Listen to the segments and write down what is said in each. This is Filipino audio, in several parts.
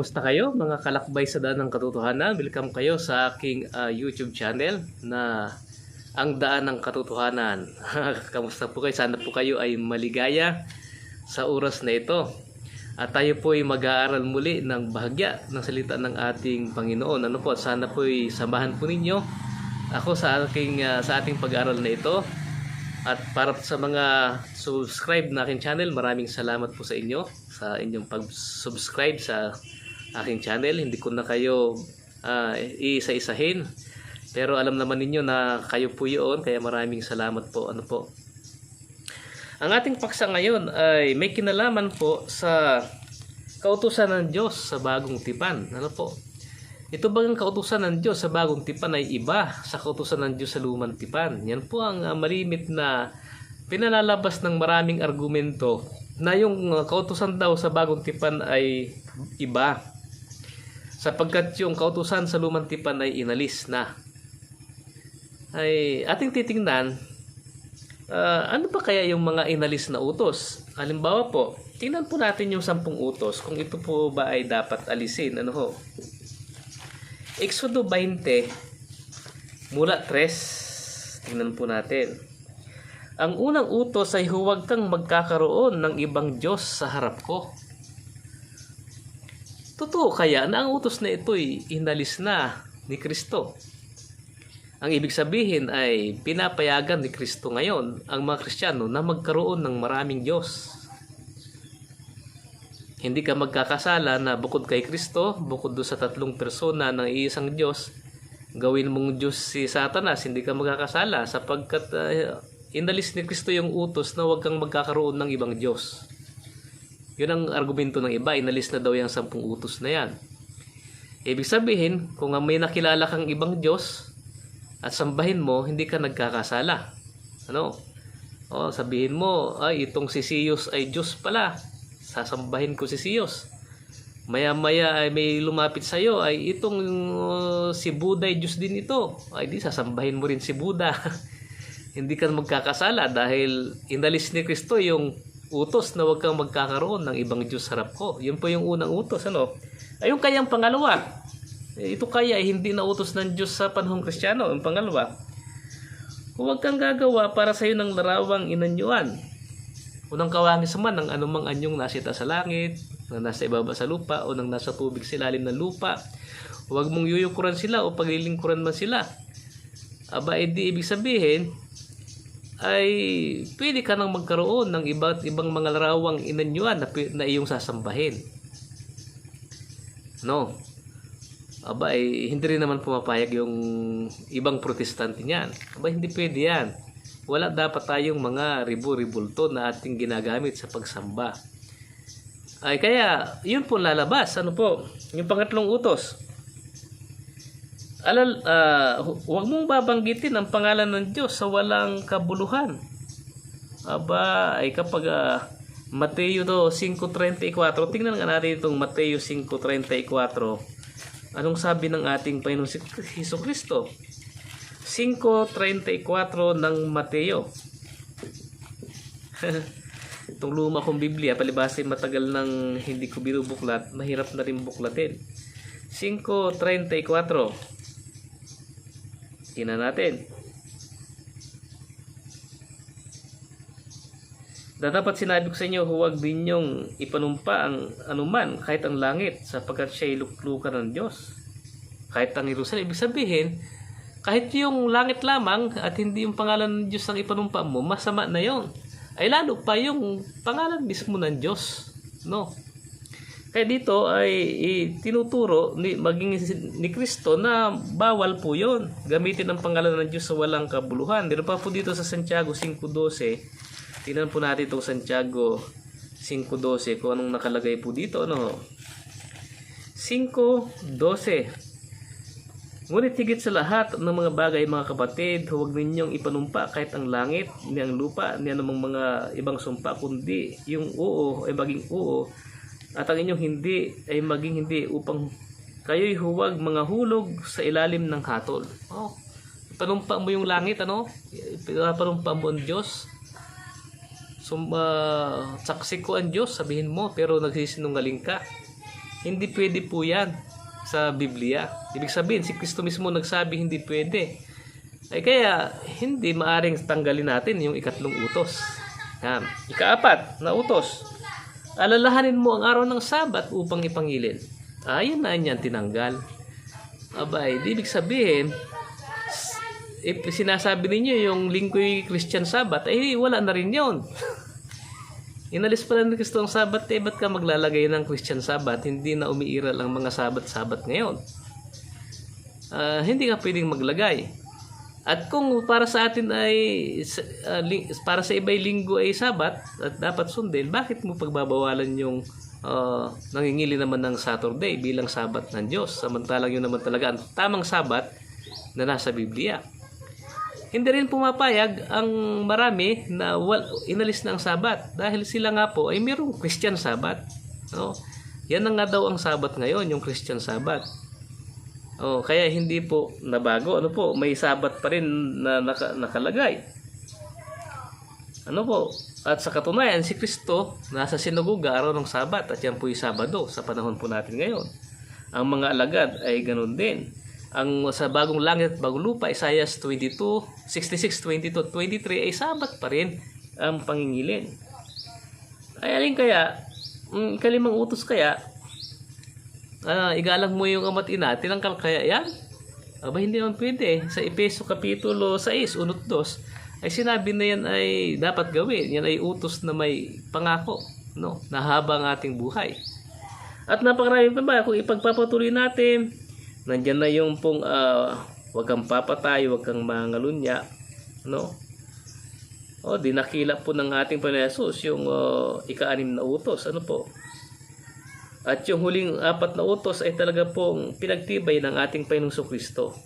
Kamusta kayo mga kalakbay sa daan ng katotohanan? Welcome kayo sa aking YouTube channel na Ang Daan ng Katotohanan. Kamusta po kayo? Sana po kayo ay maligaya sa oras na ito. At tayo po ay mag-aaral muli ng bahagya ng salita ng ating Panginoon. Ano po? Sana po ay samahan po ninyo ako sa ating pag-aaral na ito. At para sa mga subscribe na aking channel, maraming salamat po sa inyo sa inyong pag-subscribe sa aking channel. Hindi ko na kayo isa-isahin, pero alam naman ninyo na kayo po yun, kaya maraming salamat po. Ano po? Ang ating paksa ngayon ay may kinalaman po sa kautusan ng Diyos sa bagong tipan. Ano po? Ito bagang kautusan ng Diyos sa bagong tipan ay iba sa kautusan ng Diyos sa lumang tipan. Yan po ang malimit na pinalalabas ng maraming argumento na yung kautusan daw sa bagong tipan ay iba, sapagkat yung kautusan sa lumang tipan ay inalis na. Ay ating titingnan, ano ba kaya yung mga inalis na utos? Halimbawa po, tingnan po natin yung 10 utos, kung ito po ba ay dapat alisin. Ano ho? Exodo 20, mula 3, tingnan po natin. Ang unang utos ay huwag kang magkakaroon ng ibang Diyos sa harap ko. Totoo kaya na ang utos na ito ay inalis na ni Kristo? Ang ibig sabihin ay pinapayagan ni Kristo ngayon ang mga Kristiyano na magkaroon ng maraming Diyos. Hindi ka magkakasala na bukod kay Kristo, bukod doon sa 3 persona ng iisang Diyos, gawin mong Diyos si Satanas. Hindi ka magkakasala sapagkat inalis ni Kristo yung utos na huwag kang magkakaroon ng ibang Diyos. Yun ang argumento ng iba, inalis na daw yung 10 utos na yan. Ibig sabihin, kung may nakilala kang ibang Diyos at sambahin mo, hindi ka nagkakasala. Ano? Sabihin mo, ay itong si Zeus ay Diyos pala. Sasambahin ko si Zeus. Maya-maya ay may lumapit sa iyo, ay itong si Buddha ay Diyos din ito. Ay di sasambahin mo rin si Buddha. Hindi ka magkakasala dahil inalis ni Kristo yung utos na huwag kang magkakaroon ng ibang Diyos harap ko. Yun po yung unang utos. Ano? Ayun kayang pangalawa. Ito kaya ay hindi na utos ng Diyos sa panahong Kristiyano. Yung pangalawa, huwag kang gagawa para sa iyo ng larawang inanyuan. Unang kawangis man ng anumang anyong nasita sa langit, na nasa ibaba sa lupa, o nang nasa tubig sa ilalim ng lupa. Huwag mong yuyukuran sila o paglilingkuran man sila. Aba, edi ibig sabihin, ay pwede ka nang magkaroon ng iba't ibang mga larawang inanyuan na iyong sasambahin. No? Aba, hindi rin naman pumapayag yung ibang protestante niyan. Aba, hindi pwede yan. Wala dapat tayong mga ribu-ribulto na ating ginagamit sa pagsamba. Ay kaya, yun po lalabas. Ano po? Yung pangatlong utos. Huwag mong babanggitin ang pangalan ng Diyos sa walang kabuluhan. Aba, ay kapag Mateo 5:34, tingnan nga natin itong Mateo 5:34. Anong sabi ng ating Panginoong Jesucristo? 5:34 ng Mateo. Itong luma kong Biblia, palibhasa matagal nang hindi ko binubuklat, mahirap na rin buklatin. 5:34. Tingnan natin. Dapat sinabi ko sa inyo, huwag ninyong ipanumpa ang anuman, kahit ang langit, sapagkat siya'y luklukan ng Diyos. Kahit ang Jerusalem, ibig sabihin, kahit yung langit lamang at hindi yung pangalan ng Diyos ang ipanumpa mo, masama na yon. Ay lalo pa yung pangalan mismo ng Diyos. No? Kaya dito ay tinuturo maging ni Kristo na bawal po yon. Gamitin ang pangalan ng Diyos sa walang kabuluhan. Dito pa po dito sa Santiago 5:12. Tingnan po natin itong Santiago 5:12 kung anong nakalagay po dito. Ano? 5:12. Ngunit higit sa lahat ng mga bagay, mga kapatid, huwag ninyong ipanumpa kahit ang langit, ni ang lupa, ni anumang mga ibang sumpa, kundi yung oo ay maging oo, at ang inyong hindi ay maging hindi, upang kayo'y huwag mga hulog sa ilalim ng hatol. Ipanumpa mo yung langit, ano? Ipanumpa mo ang Diyos. Saksi ko ang Diyos, sabihin mo, pero nagsisinungaling ka. Hindi pwede po yan sa Biblia. Ibig sabihin, si Kristo mismo nagsabi hindi pwede. Ay kaya, hindi maaring tanggalin natin yung ikatlong utos. Yan. Ikaapat na utos. Alalahanin mo ang araw ng Sabat upang ipangilin. Ayun na yan tinanggal. Abay, di ibig sabihin, sinasabi ninyo yung linggo'y Christian Sabbath, wala na rin yun. Inalis pala ni Kristo ang Sabat, ba't ka maglalagay ng Christian Sabbath? Hindi na umiiral ang mga Sabat ngayon. Hindi ka pwedeng maglagay. At kung para sa atin ay para sa iba'y linggo ay Sabat at dapat sundin, bakit mo pagbabawalan yung nangingili naman ng Saturday bilang Sabat ng Diyos? Samantalang yun naman talaga ang tamang Sabat na nasa Biblia. Hindi rin pumapayag ang marami na inalis na ang Sabat dahil sila nga po ay mayroong Christian Sabat. No? Yan na nga daw ang Sabat ngayon, yung Christian Sabat. Kaya hindi po nabago. May Sabat pa rin na nakalagay. At sa katunayan, si Kristo nasa sinagoga araw ng Sabat at yan po yung Sabado sa panahon po natin ngayon. Ang mga alagad ay ganun din. Ang sa bagong langit at bagong lupa, Isaiah 66:22-23 ay Sabat pa rin ang pangingilin. Ay alin kaya, ikalimang utos kaya, igalang mo yung ama't ina, tinangkal kaya yan? Hindi naman pwede. Sa Efeso Kapitulo 6, 1-2, ay sinabi na yan ay dapat gawin. Yan ay utos na may pangako, no? Na habang ating buhay. At napakarami pa ba kung ipagpapatuloy natin, nandiyan na yung pong wag kang papatay, wag kang mangalunya, no? Dinakila po ng ating Panginoon Hesus yung ika-6 na utos, At yung huling 4 na utos ay talaga pong pinagtibay ng ating Panginoong Kristo.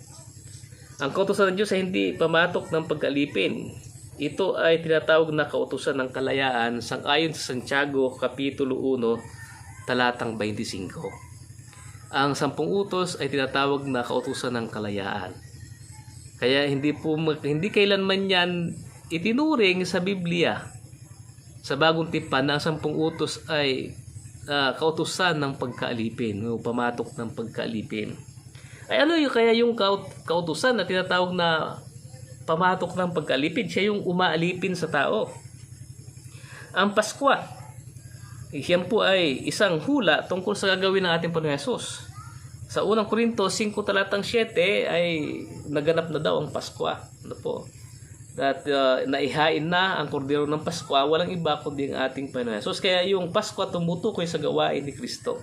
Ang kautusan ng Diyos ay hindi pamatok ng pagkalipin. Ito ay tinatawag na kautusan ng kalayaan sang-ayon sa Santiago Kapitulo 1, talatang 25. Ang 10 utos ay tinatawag na kautusan ng kalayaan. Kaya hindi kailanman yan itinuring sa Biblia. Sa bagong tipan na ang 10 utos ay kautusan ng pagkaalipin, o pamatok ng pagkaalipin. Ay kaya yung kautusan na tinatawag na pamatok ng pagkaalipin, siya yung umaalipin sa tao. Ang Pasko, yan po ay isang hula tungkol sa gagawin ng ating Panginoon Hesus. Sa unang Korinto 5 talatang 7 ay naganap na daw ang Pasko. At naihain na ang kordero ng Pasko, walang iba kundi ang ating Panginoon Hesus. Kaya yung Pasko tumutukoy sa gawain ni Kristo.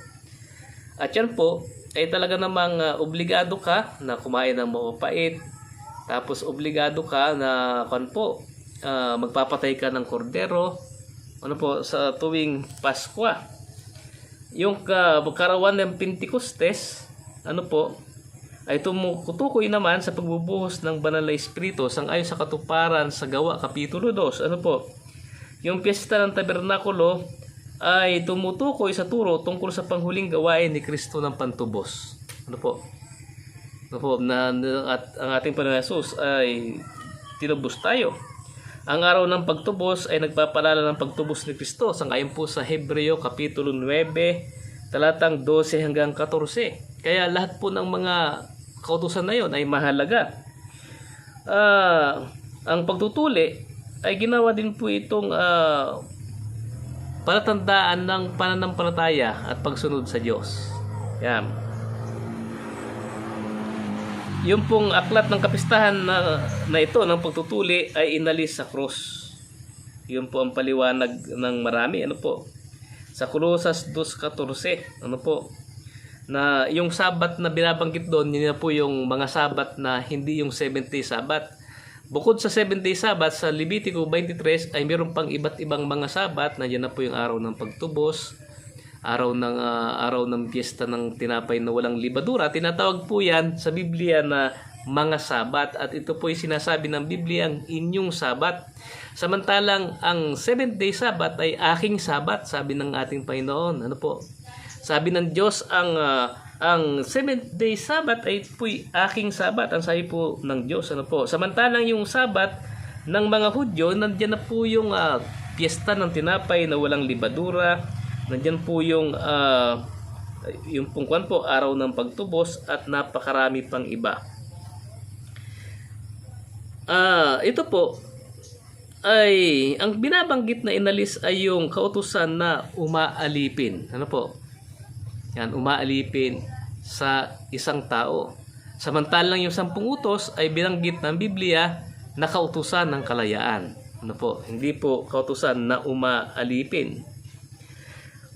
At yan po ay talaga namang obligado ka na kumain ng mapapait. Tapos obligado ka na magpapatay ka ng kordero sa tuwing Pasko. Yung karawan ng Pentecostes ay tumutukoy naman sa pagbubuhos ng banal na espiritu sang-ayon sa katuparan sa Gawa Kapitulo 2. Yung Piyesta ng Tabernakulo ay tumutukoy sa turo tungkol sa panghuling gawain ni Kristo ng pantubos. At ang ating Panginoon Hesus ay tinubos tayo. Ang araw ng pagtubos ay nagpapalala ng pagtubos ni Kristo sang-ayon po sa Hebreo Kapitulo 9, talatang 12 hanggang 14. Kaya lahat po ng mga kautusan na yon ay mahalaga. Ang pagtutuli ay ginawa din po itong palatandaan ng pananampalataya at pagsunod sa Diyos. Yan. Yung pong aklat ng kapistahan na ito ng pagtutuli ay inalis sa krus. Yun po ang paliwanag ng marami. Sa Kolosas 2:14. Na yung Sabat na binabanggit doon, yun na po yung mga Sabat na hindi yung 7-day Sabat. Bukod sa 7-day Sabat, sa Levitico 23 ay mayroon pang iba't ibang mga Sabat. Nandiyan na po yung araw ng pagtubos, araw ng piyesta ng tinapay na walang libadura. Tinatawag po yan sa Biblia na mga Sabat, at ito po yung sinasabi ng Biblia ang inyong Sabat. Samantalang ang 7-day Sabat ay aking Sabat, sabi ng ating Panginoon. Sabi ng Diyos, ang 7-day Sabat ay po'y aking Sabat, ang sabi po ng Diyos. Samantalang yung Sabat ng mga Hudyo, nandiyan na po yung piyesta ng tinapay na walang libadura. Nandiyan po yung Yung pungkuan po, araw ng pagtubos at napakarami pang iba. Ito po ay ang binabanggit na inalis ay yung kautusan na umaalipin. Ano po? Yan, umaalipin sa isang tao. Samantalang yung 10 utos ay binanggit ng Biblia na kautusan ng kalayaan. Ano po? Hindi po kautusan na umaalipin.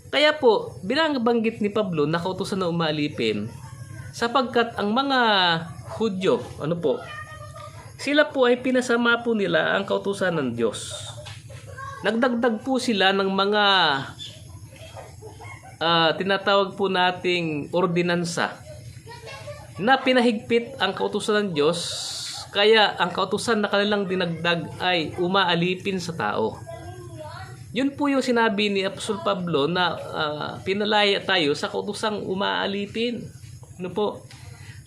Kaya po, binabanggit ni Pablo na kautusan na umaalipin sapagkat ang mga Hudyo, ano po, sila po ay pinasama po nila ang kautusan ng Diyos. Nagdagdag po sila ng mga tinatawag po nating ordinansa na pinahigpit ang kautusan ng Diyos, kaya ang kautusan na kanilang dinagdag ay umaalipin sa tao. Yun po yung sinabi ni Apostol Pablo na pinalaya tayo sa kautusang umaalipin. Ano po?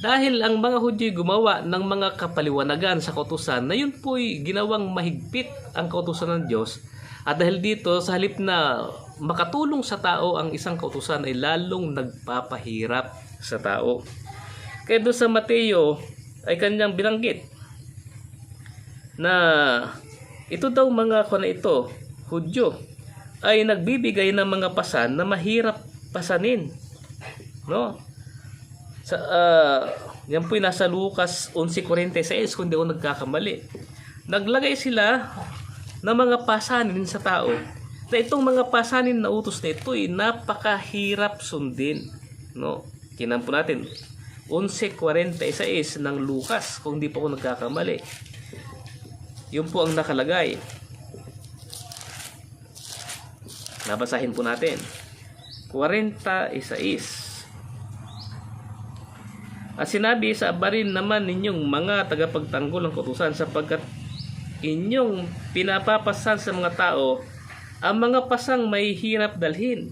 Dahil ang mga Hudyo'y gumawa ng mga kapaliwanagan sa kautusan na yun po'y ginawang mahigpit ang kautusan ng Diyos. At dahil dito, sa halip na makatulong sa tao ang isang kautusan ay lalong nagpapahirap sa tao. Kaya doon sa Mateo ay kanyang binanggit na ito daw mga ito, Hudyo, ay nagbibigay ng mga pasan na mahirap pasanin. No? Yan po yung nasa Lucas 11:46 kung di ako nagkakamali. Naglagay sila ng mga pasanin sa tao na itong mga pasanin na utos na ito ay napakahirap sundin. No? Kinan po natin 11:46 ng Lucas kung di po ako nagkakamali. Yun po ang nakalagay. Nabasahin po natin. 46. At sinabi, saabarin naman ninyong mga tagapagtanggol ng kautusan sapagkat inyong pinapapasan sa mga tao ang mga pasang may hirap dalhin.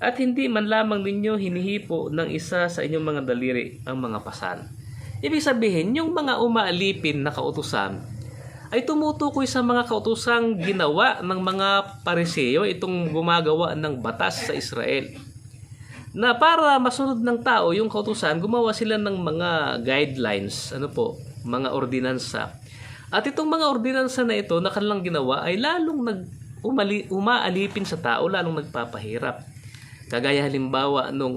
At hindi man lamang ninyo hinihipo ng isa sa inyong mga daliri ang mga pasan. Ibig sabihin, yung mga umaalipin na kautusan ay tumutukoy sa mga kautusang ginawa ng mga Pariseo, itong gumagawa ng batas sa Israel. Na para masunod ng tao yung kautusan, gumawa sila ng mga guidelines, mga ordinansa. At itong mga ordinansa na ito na kanilang ginawa ay lalong umaalipin sa tao, lalong nagpapahirap. Kagaya halimbawa nung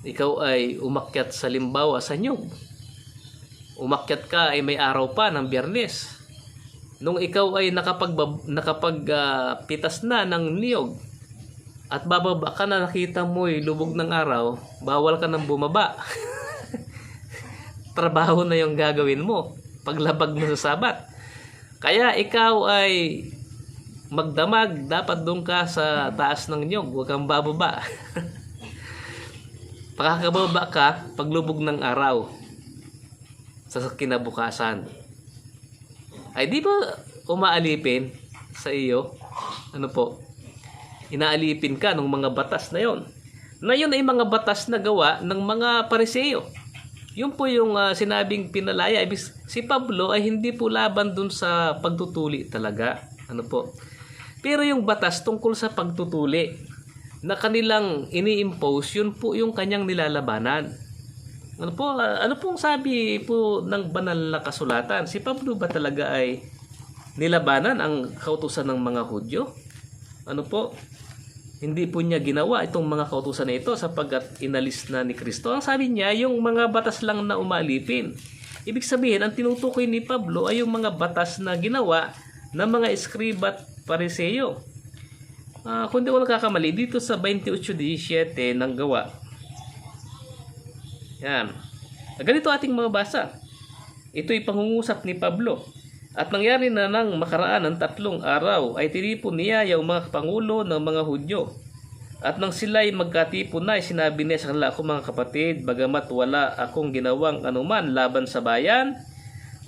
ikaw ay umakyat sa sa nyug. Umakyat ka ay may araw pa ng Biyernes. Nung ikaw ay nakapagpitas na ng niyog, at bababa ka na, nakita mo'y lubog ng araw, bawal ka nang bumaba. Trabaho na yung gagawin mo paglabag mo sa Sabat. Kaya ikaw ay magdamag, dapat doon ka sa taas ng niyog, huwag kang bababa. Pakakababa ka paglubog ng araw sa kinabukasan. Ay di ba umaalipin sa iyo? Inaalipin ka ng mga batas na yon. Na yun ay mga batas na gawa ng mga Pariseo. Yun po yung sinabing pinalaya. Si Pablo ay hindi po laban dun sa pagtutuli talaga. Pero yung batas tungkol sa pagtutuli na kanilang ini-impose, yun po yung kanyang nilalabanan. Ano pong sabi po ng banal na kasulatan? Si Pablo ba talaga ay nilabanan ang kautusan ng mga Hudyo? Hindi po niya ginawa itong mga kautusan na ito sapagkat inalis na ni Kristo. Ang sabi niya, yung mga batas lang na umalipin. Ibig sabihin, ang tinutukoy ni Pablo ay yung mga batas na ginawa ng mga eskriba at Pariseo. Kung di ko nakakamali, dito sa 28:17 ng gawa. Yan. Ganito ating mga basa. Ito'y pangungusap ni Pablo. At nangyari na nang makaraan ng 3 araw ay tinipon niya yung mga pangulo ng mga Hudyo. At nang sila'y magkatipon na, sinabi niya sa kanila, ako mga kapatid, bagamat wala akong ginawang anuman laban sa bayan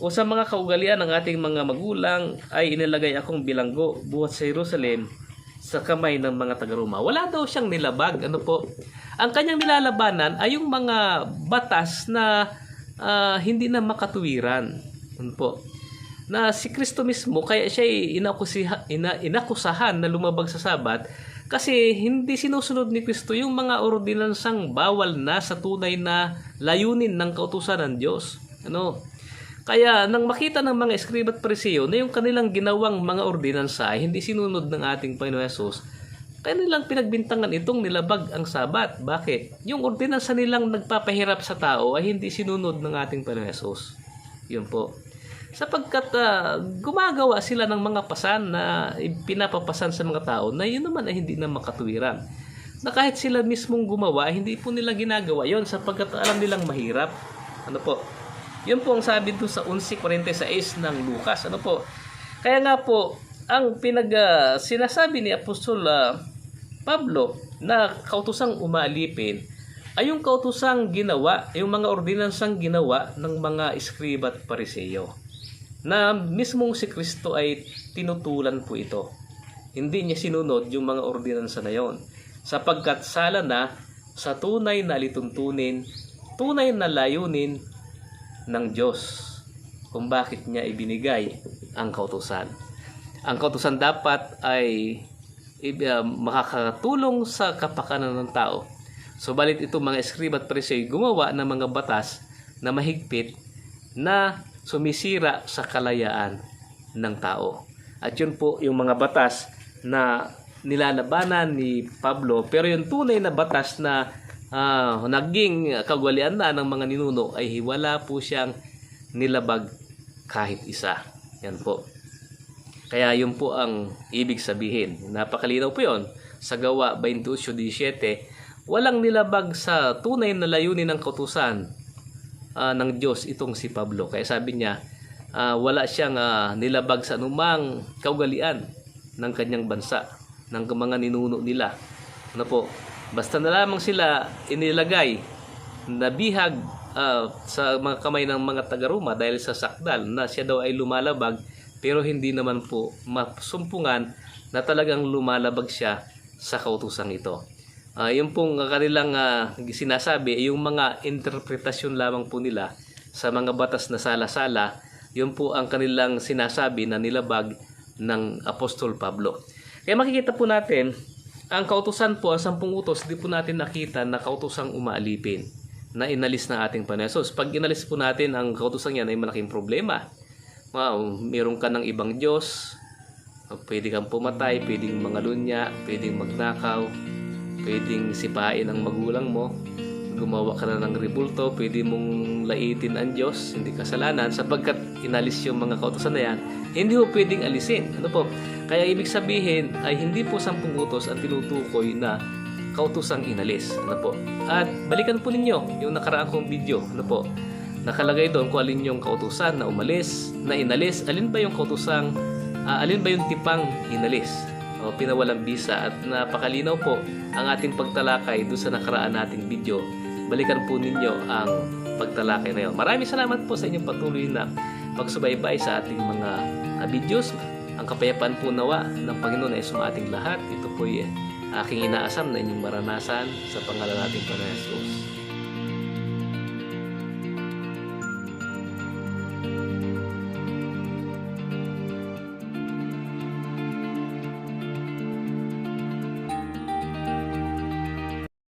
o sa mga kaugalian ng ating mga magulang, ay inilagay akong bilanggo buhat sa Jerusalem sa kamay ng mga taga-Roma. Wala daw siyang nilabag. Ang kanyang nilalabanan ay yung mga batas na hindi na makatuwiran. na si Kristo mismo kaya siya ay inakusahan na lumabag sa Sabat kasi hindi sinusunod ni Kristo yung mga ordinansang bawal na sa tunay na layunin ng kautusan ng Diyos. Kaya nang makita ng mga Eskriba at Pariseo na yung kanilang ginawang mga ordinansa ay hindi sinunod ng ating Panginoon Hesus, kanilang pinagbintangan itong nilabag ang Sabat. Bakit? Yung ordinansa nilang nagpapahirap sa tao ay hindi sinunod ng ating Panginoon Hesus. Yun po. Sapagkat gumagawa sila ng mga pasan na pinapapasan sa mga tao na yun naman ay hindi na makatuwiran. Na kahit sila mismong gumawa, hindi po nila ginagawa yon sapagkat alam nilang mahirap. Yun po ang sabi doon sa 11:46 ng Lucas. Kaya nga po, ang sinasabi ni Apostol Pablo na kautusang umaalipin ay yung kautusang ginawa, yung mga ordinansang ginawa ng mga Eskriba at Pariseo. Na mismong si Kristo ay tinutulan po ito. Hindi niya sinunod yung mga ordinansa na yon. Sapagkat sala na sa tunay na lituntunin, tunay na layunin ng Diyos kung bakit niya ibinigay ang kautusan. Ang kautusan dapat ay makakatulong sa kapakanan ng tao. Subalit ito mga Eskriba at Pariseo gumawa ng mga batas na mahigpit na sumisira sa kalayaan ng tao. At yun po yung mga batas na nilalabanan ni Pablo. Pero yung tunay na batas na naging kagwalian na ng mga ninuno ay wala po siyang nilabag kahit isa. Yan po. Kaya yun po ang ibig sabihin. Napakalinaw po yun. Sa Gawa 28:17, walang nilabag sa tunay na layunin ng kautusan ng Diyos itong si Pablo. Kaya sabi niya, wala siyang nilabag sa anumang kaugalian ng kanyang bansa, ng mga ninuno nila. Basta na lamang sila inilagay na bihag sa mga kamay ng mga taga-Roma dahil sa sakdal na siya daw ay lumalabag, pero hindi naman po masumpungan na talagang lumalabag siya sa kautusang ito. Yung pong kanilang sinasabi, yung mga interpretasyon lamang po nila sa mga batas na sala-sala, yun po ang kanilang sinasabi na nilabag ng Apostol Pablo. Kaya makikita po natin, ang kautusan po, ang 10 utos, di po natin nakita na kautusang umaalipin na inalis ng ating Panginoon Hesus. Pag inalis po natin ang kautusang yan ay malaking problema. Meron ka ng ibang Diyos, pwede kang pumatay, pwedeng mangalunya, pwedeng magnakaw, pwedeng sipain ang magulang mo, gumawa ka na ng rebulto, pwede mong laitin ang Diyos, hindi kasalanan, sapagkat inalis yung mga kautusan na yan, hindi po pwedeng alisin. Kaya ibig sabihin ay hindi po 10 utos ang tinutukoy na kautusang inalis. At balikan po ninyo yung nakaraan kong video. Nakalagay doon kung alin yung kautusan na umalis, na inalis, alin ba yung kautusang, alin ba yung tipang inalis o pinawalang bisa. At napakalinaw po ang ating pagtalakay doon sa nakaraan nating video. Balikan po ninyo ang pagtalakay na yun. Maraming salamat po sa inyong patuloy na pagsubaybay sa ating mga videos. Ang kapayapaan po nawa ng Panginoon ay sumating lahat. Ito po ay aking inaasam na inyong maranasan sa pangalan nating Panginoon Jesus.